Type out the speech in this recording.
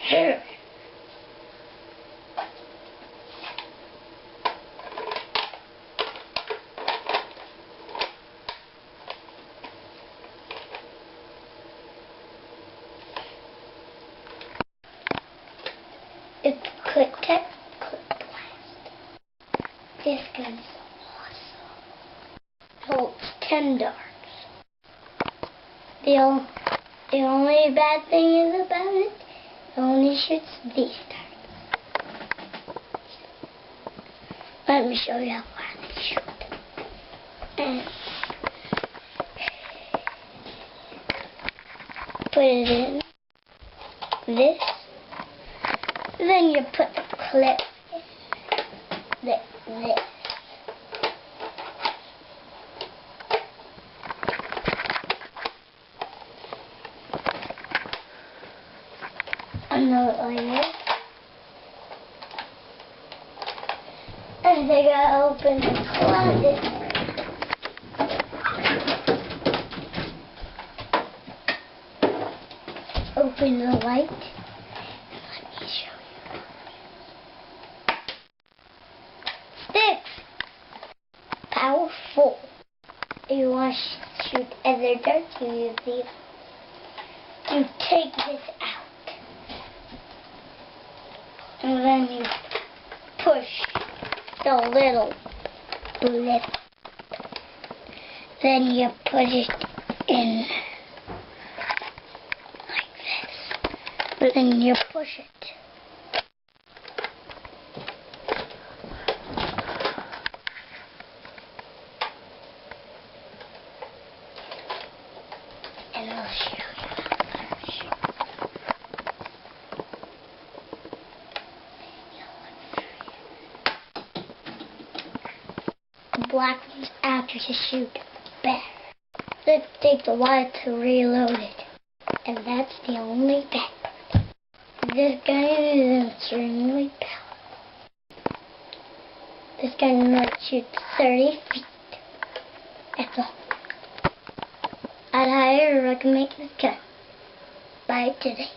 Here. It's click tech, click blast. This gun's awesome. It holds 10 darts. The only bad thing is about it, it only shoots these darts. Let me show you how far they shoot. And put it in this. Then you put the clip like this. Another like this. And they gotta open the closet. Open the light. Let me show you. Sticks. Powerful. If you want to shoot other darts, you use these. You take this out. And then you push the little blip. Then you put it in like this. Then you push it. And I'll show you. Black ones after to shoot better. It takes a while to reload it. And that's the only bad part. This gun is extremely powerful. This gun lets shoot 30 feet. That's all. I'd highly recommend this gun. Buy it today.